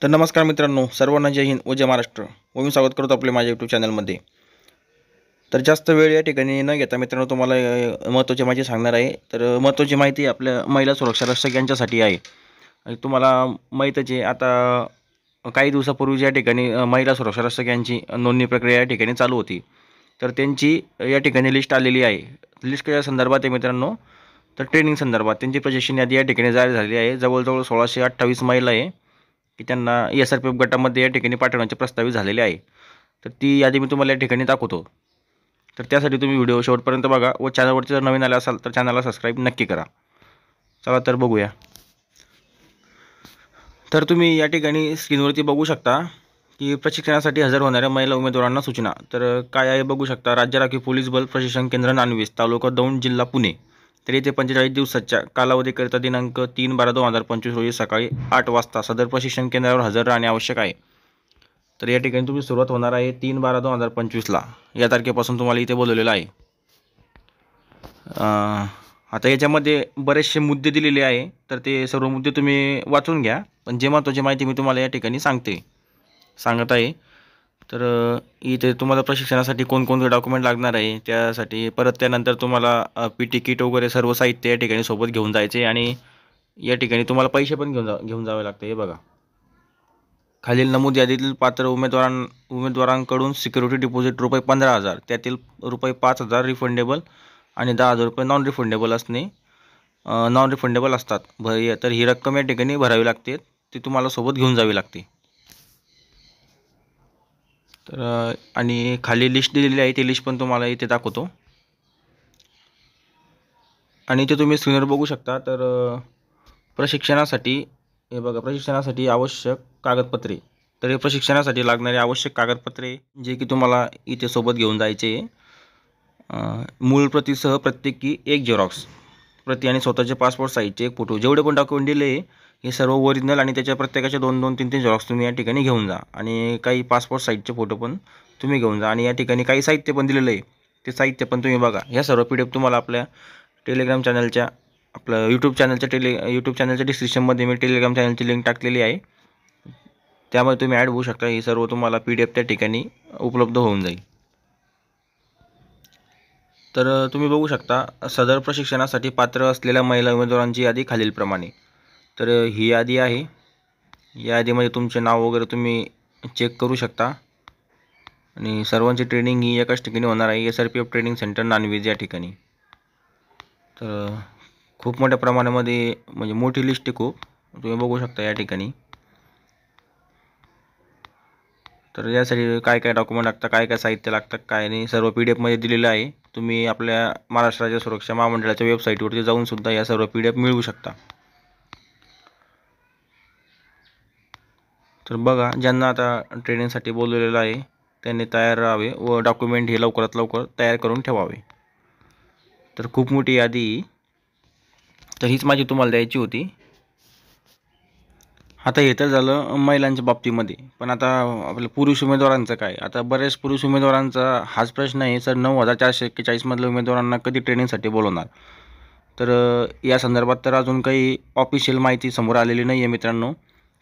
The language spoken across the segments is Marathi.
तर नमस्कार मित्रांनो, सर्वांना जय हिंद व जय महाराष्ट्र. मी स्वागत करतो आपले माझ्या यूट्यूब चॅनलमध्ये. तर जास्त वेळ या ठिकाणी न घेता मित्रांनो तुम्हाला महत्त्वाची माहिती सांगणार आहे. तर महत्त्वाची माहिती आपल्या महिला सुरक्षा रक्षक यांच्यासाठी आहे. तुम्हाला माहीतच आहे, आता काही दिवसापूर्वी या ठिकाणी महिला सुरक्षा रक्षक यांची नोंदणी प्रक्रिया या ठिकाणी चालू होती. तर त्यांची या ठिकाणी लिस्ट आलेली आहे. लिस्ट कशा संदर्भात आहे मित्रांनो, तर ट्रेनिंग संदर्भात त्यांची प्रशिक्षण यादी या ठिकाणी जारी झाली आहे. जवळजवळ 1628 महिला आहे की त्यांना SRPF गटामध्ये या ठिकाणी पाठवण्याचे प्रस्तावित झालेले आहे. तर ती यादी मी तुम्हाला या ठिकाणी दाखवतो. तर त्यासाठी तुम्ही व्हिडिओ शेवटपर्यंत बघा व चॅनलवरती जर नवीन आले असाल तर चॅनलला सबस्क्राईब नक्की करा. चला तर बघूया. तर तुम्ही या ठिकाणी स्क्रीनवरती बघू शकता की प्रशिक्षणासाठी हजर होणाऱ्या महिला उमेदवारांना सूचना. तर काय आहे बघू शकता. राज्य राखीव पोलीस बल प्रशिक्षण केंद्र नानवीस, तालुका दौंड, जिल्हा पुणे. तर येथे 45 दिवसाच्या कालावधीकरिता दिनांक 3/12/2025 रोजी सकाळी 8 वाजता सदर प्रशिक्षण केंद्रावर हजर राहणे आवश्यक आहे. तर या ठिकाणी तुम्ही सुरुवात होणार आहे 3/12/2025 या तारखेपासून तुम्हाला इथे बोलवलेलं आहे. आता याच्यामध्ये बरेचसे मुद्दे दिलेले आहे, तर ते सर्व मुद्दे तुम्ही वाचून घ्या. पण जे महत्त्वाची माहिती मी तुम्हाला या ठिकाणी सांगत आहे. तर इथे तुम्हाला प्रशिक्षणासाठी कोणकोणते डॉक्युमेंट लागणार आहे, त्यासाठी परत त्यानंतर तुम्हाला PT किट वगैरे सर्व साहित्य या ठिकाणी सोबत घेऊन जायचे आणि या ठिकाणी तुम्हाला पैसे पण घेऊन जावे लागते. हे बघा, खालील नमूद यादीतील पात्र उमेदवारांकडून सिक्युरिटी डिपॉझिट रुपये 15,000, त्यातील रुपये 5,000 रिफंडेबल आणि 10,000 रुपये नॉन रिफंडेबल असतात. तर ही रक्कम या ठिकाणी भरावी लागते, ती तुम्हाला सोबत घेऊन जावी लागते. तर आणि खाली लिस्ट दिलेली आहे, ती लिस्ट पण तुम्हाला इथे दाखवतो. आणि इथे तुम्ही स्क्रीनवर बघू शकता. तर प्रशिक्षणासाठी हे बघा, प्रशिक्षणासाठी आवश्यक कागदपत्रे. तर हे प्रशिक्षणासाठी लागणारे आवश्यक कागदपत्रे जे की तुम्हाला इथे सोबत घेऊन जायचे. मूळ प्रतीसह प्रत्येकी एक झेरॉक्स प्रती आणि स्वतःचे पासपोर्ट साईजचे एक फोटो. जेवढे पण डॉक्युमेंट दिले हे सर्व ओरिजिनल आणि त्याच्या प्रत्येकाचे 2-2, 3-3 झेरॉक्स तुम्ही या ठिकाणी घेऊन जा. आणि काही पासपोर्ट साईजचे फोटो पण तुम्ही घेऊन जा. आणि या ठिकाणी काही साहित्य पण दिलेलं आहे, ते साहित्य पण तुम्ही बघा. ह्या सर्व PDF तुम्हाला आपल्या टेलिग्राम चॅनलच्या आपलं यूट्यूब चॅनलच्या डिस्क्रिप्शनमध्ये मी टेलिग्राम चॅनलची लिंक टाकलेली आहे, त्यामध्ये तुम्ही ॲड होऊ शकता. ही सर्व तुम्हाला PDF त्या ठिकाणी उपलब्ध होऊन जाईल. तर तुम्ही बघू शकता, सदर प्रशिक्षणासाठी पात्र असलेल्या महिला उमेदवारांची यादी खालीलप्रमाणे. तर ही यादी आहे. या यादीमध्ये तुमचे नाव वगैरे तुम्ही चेक करू शकता. आणि सर्वांची ट्रेनिंग ही एकाच ठिकाणी होणार आहे, SRPF ट्रेनिंग सेंटर नानवीज या ठिकाणी. तर खूप मोठ्या प्रमाणामध्ये म्हणजे मोठी लिस्ट आहे खूप, तुम्ही बघू शकता या ठिकाणी. तर यासाठी काय काय डॉक्युमेंट लागतं, काय काय साहित्य लागतं, काय नाही, सर्व PDF दिलेलं आहे. तुम्ही आपल्या महाराष्ट्र राज्य सुरक्षा महामंडळाच्या वेबसाईटवरती जाऊन सुद्धा या सर्व PDF मिळवू शकता. तर बघा, ज्यांना आता ट्रेनिंगसाठी बोलवलेलं आहे त्यांनी तयार राहावे व डॉक्युमेंट हे लवकरात लवकर तयार करून ठेवावे. तर खूप मोठी यादी, तर हीच माझी तुम्हाला द्यायची होती. आता हे तर झालं महिलांच्या बाबतीमध्ये. पण आता आपल्या पुरुष उमेदवारांचं काय. आता बऱ्याच पुरुष उमेदवारांचा हाच प्रश्न आहे, सर 9,441 मधल्या उमेदवारांना कधी ट्रेनिंगसाठी बोलवणार. तर या संदर्भात तर अजून काही ऑफिशियल माहिती समोर आलेली नाही आहे मित्रांनो.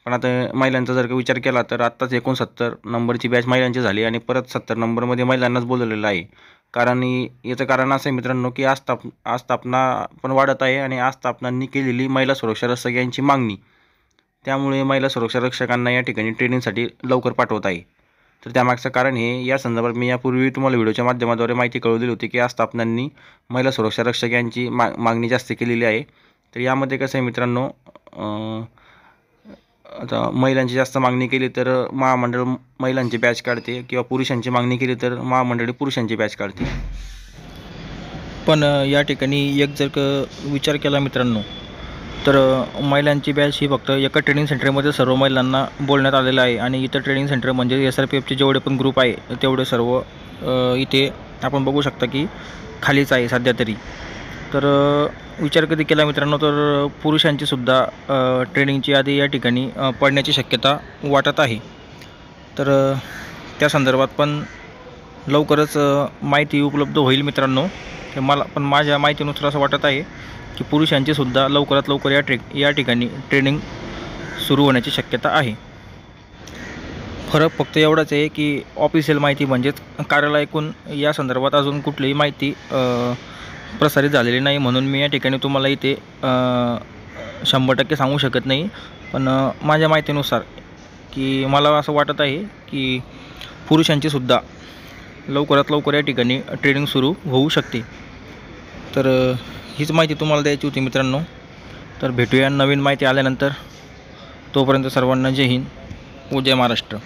पण आता महिलांचा जर का विचार केला तर आत्ताच 69 नंबरची बॅच महिलांची झाली आणि परत 70 नंबरमध्ये महिलांनाच बोलवलेलं आहे. कारण याचं कारण असं आहे मित्रांनो की आस्थापना पण वाढत आहे आणि आस्थापनांनी केलेली महिला सुरक्षा रक्षक यांची मागणी, त्यामुळे महिला सुरक्षा रक्षकांना या ठिकाणी ट्रेनिंगसाठी लवकर पाठवत आहे. तर त्यामागचं कारण हे, या संदर्भात मी यापूर्वी तुम्हाला व्हिडिओच्या माध्यमाद्वारे माहिती कळवलेली होती की आस्थापनांनी महिला सुरक्षा रक्षक यांची मागणी जास्त केलेली आहे. तर यामध्ये कसं आहे मित्रांनो, आता महिलांची जास्त मागणी केली तर महामंडळ महिलांची बॅच काढते किंवा पुरुषांची मागणी केली तर महामंडळी पुरुषांची बॅच काढते. पण या ठिकाणी एक जर का विचार केला मित्रांनो, तर महिलांची बॅच ही फक्त एका ट्रेनिंग सेंटरमध्ये सर्व महिलांना बोलण्यात आलेलं आहे. आणि इतर ट्रेनिंग सेंटर म्हणजे SRPFचे जेवढे पण ग्रुप आहे तेवढे सर्व इथे आपण बघू शकता की खालीच आहे सध्या तरी. तर विचार कधी केला मित्रांनो, तर पुरुषांची सुद्धा ट्रेनिंगची यादी या ठिकाणी पडण्याची शक्यता वाटत आहे. तर त्या संदर्भात पण लवकरच माहिती उपलब्ध होईल मित्रांनो. मला पण माझ्या माहितीनुसार असं वाटत आहे की पुरुषांची सुद्धा लवकरात लवकर या ठिकाणी ट्रेनिंग सुरू होण्याची शक्यता आहे. फरक फक्त एवढाच आहे की ऑफिशियल माहिती म्हणजेच कार्यालयाकडून या संदर्भात अजून कुठलीही माहिती प्रसारित झालेली नाही, म्हणून मी या ठिकाणी तुम्हाला इथे 100% सांगू शकत नाही. पण माझ्या माहितीनुसार की मला असं वाटत आहे की पुरुषांचीसुद्धा लवकरात लवकर या ठिकाणी ट्रेनिंग सुरू होऊ शकते. तर हीच माहिती तुम्हाला द्यायची होती मित्रांनो. तर भेटूया नवीन माहिती आल्यानंतर. तोपर्यंत सर्वांना जय हिंद व जय महाराष्ट्र.